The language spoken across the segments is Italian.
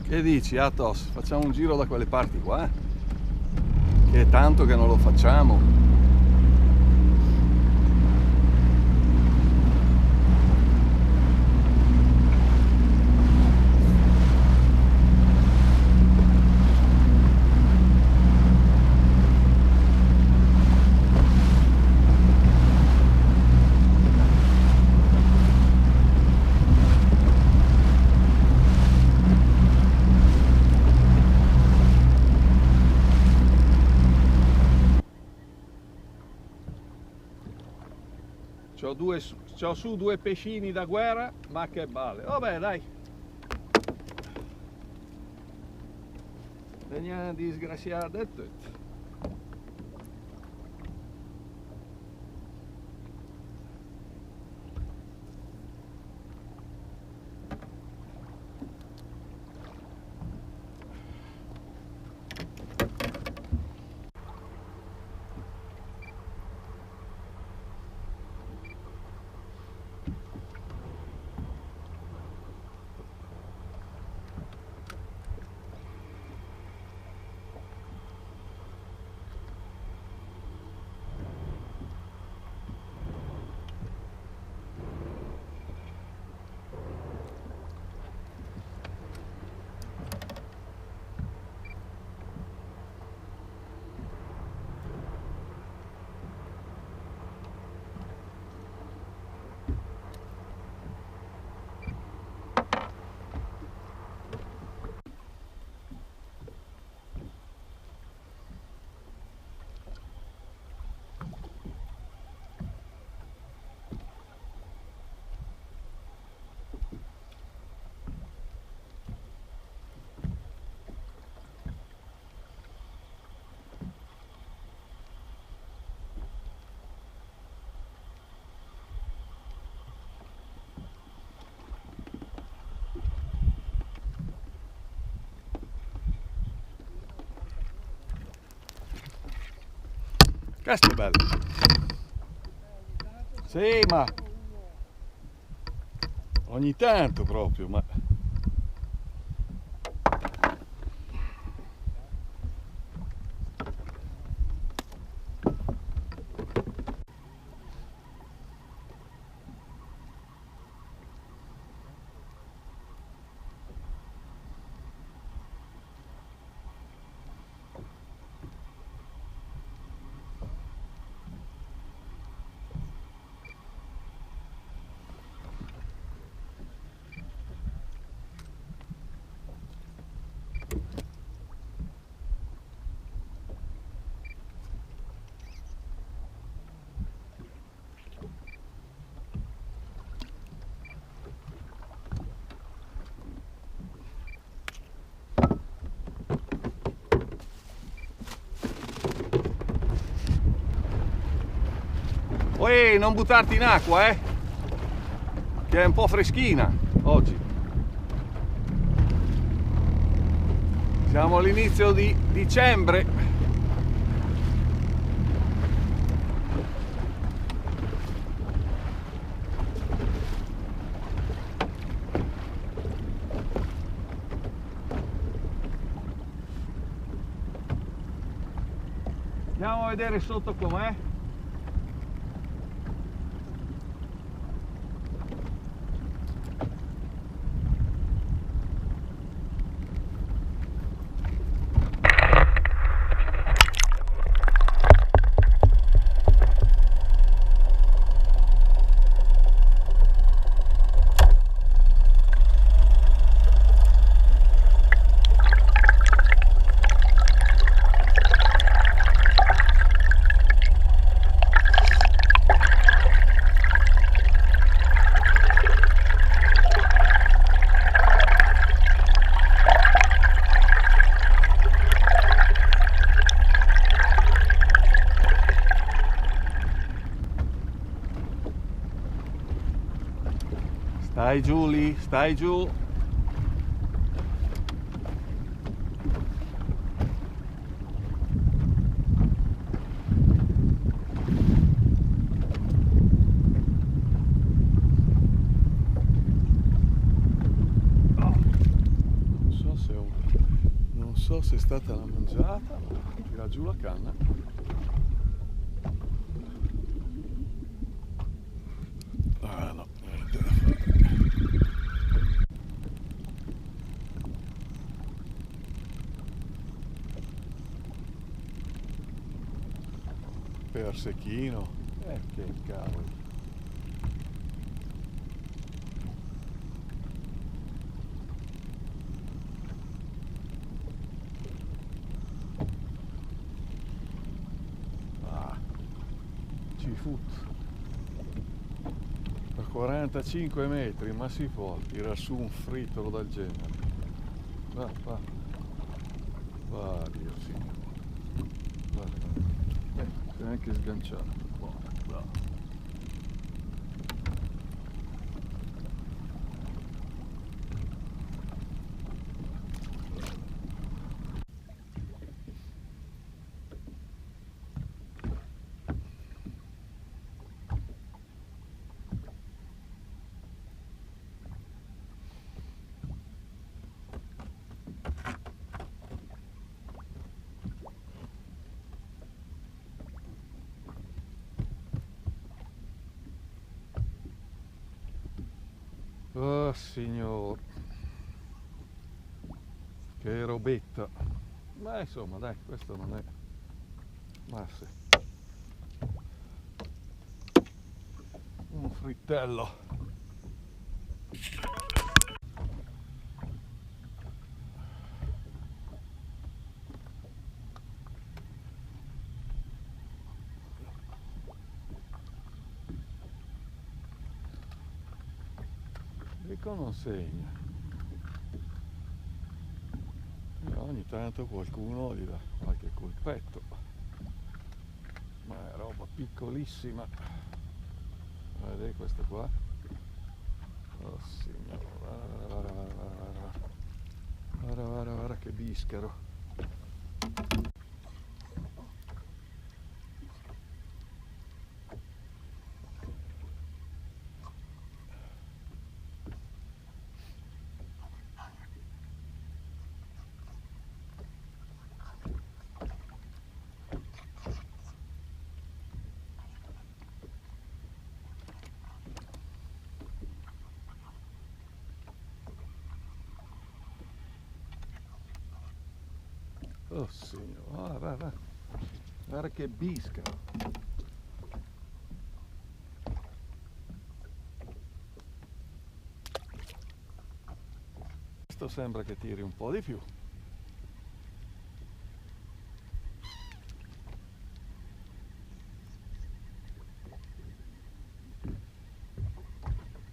Che dici, Athos? Facciamo un giro da quelle parti qua? Che è tanto che non lo facciamo. C'ho su due pescini da guerra, ma che balle. Vabbè, dai. Veniamo disgraziati e tutto. Questo è bello. Sì, ma ogni tanto proprio, ma Uè, non buttarti in acqua, che è un po' freschina oggi. Siamo all'inizio di dicembre. Andiamo a vedere sotto com'è. Stai giù lì, stai giù. Non so se ho so se è stata la mangiata, ma tira giù la canna. Ah no, niente da fare. Persechino, che cavolo. Foot a 45 metri, ma si può tirare su un frittolo del genere? Va, Dio signore, guarda, si è anche sganciato. Va. Oh signor, che robetta. Ma insomma dai, questo non è, ma sì, un frittello. Dico non segna. Ogni tanto qualcuno gli dà qualche colpetto, ma è roba piccolissima. Vedete questo qua? Oh signore, guarda che biscaro. Oh signore, va. Guarda che biscaro. Questo sembra che tiri un po' di più.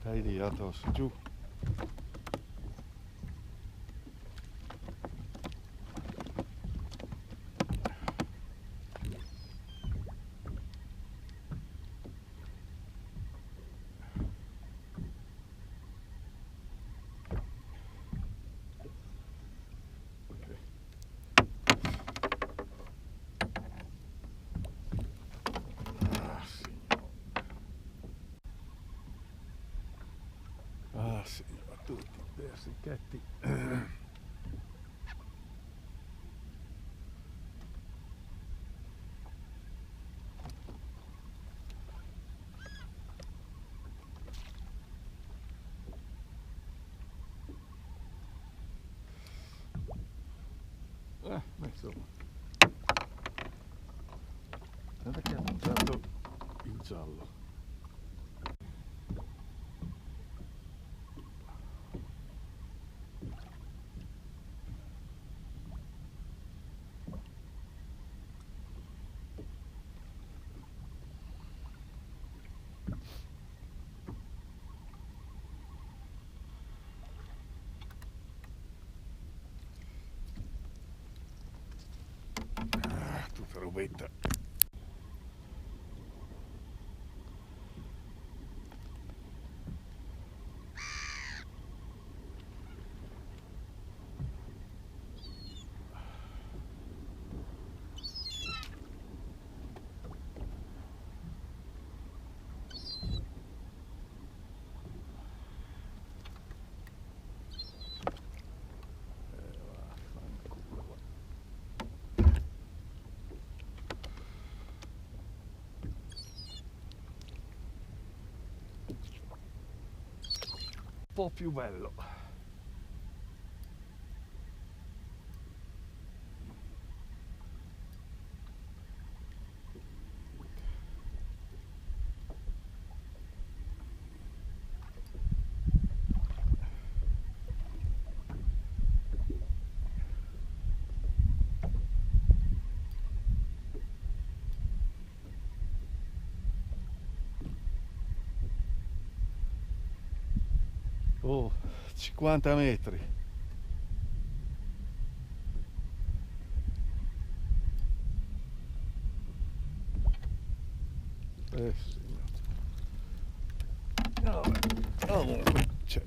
Dai di Atos, giù. Ah signora, tutti persichetti. Ma insomma, guarda che ha mangiato il giallo. Tutta robetta. Vaffanculo. po' più bello. Oh, 50 metri. Signore. No, comunque, cioè.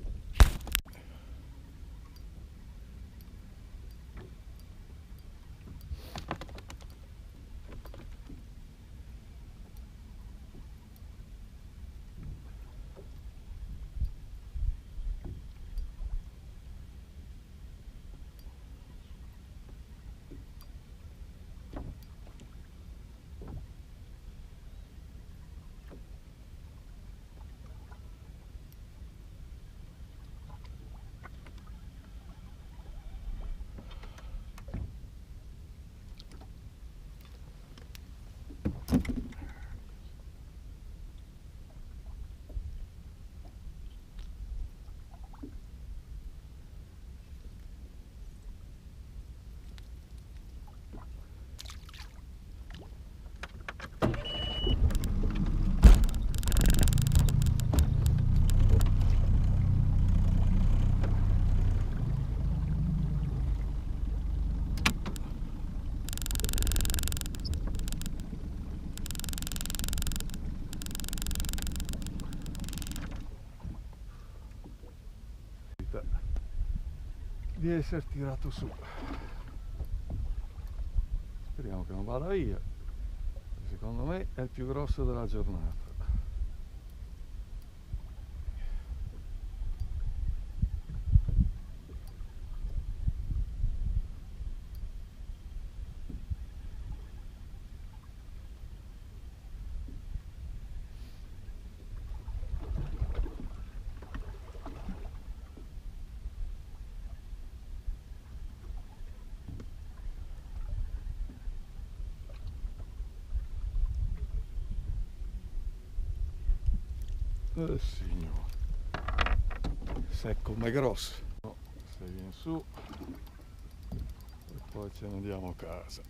Di essere tirato su. Speriamo che non vada via. Secondo me è il più grosso della giornata. Signore, secco ma grosso. No, se viene su e poi ce ne andiamo a casa.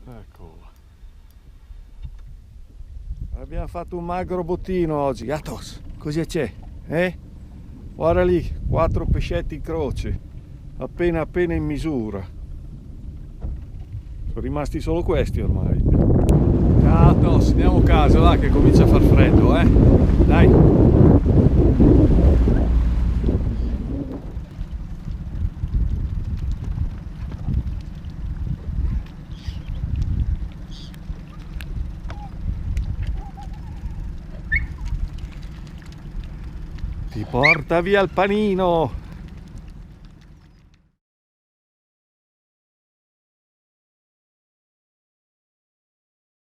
Ecco, abbiamo fatto un magro bottino oggi. Atos, cosa c'è? Guarda lì, 4 pescetti in croce, appena in misura. Sono rimasti solo questi ormai. Ciao Atos, andiamo a casa, va che comincia a far freddo, dai. Ti porta via il panino!